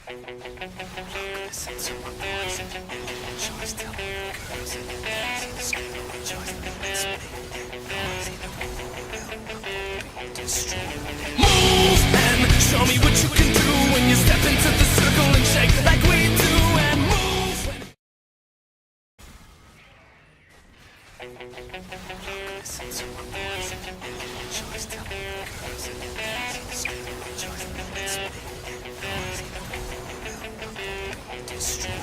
Listen to my voice, choice, tell me girls and the boys in the school, choice, let's see the world will be destroyed. Move and show me what you can do when you step into the circle and shake like we do and move. Listen to my voice, choice, tell me girls and the boys in the school, choice, let's see the world will be destroyed.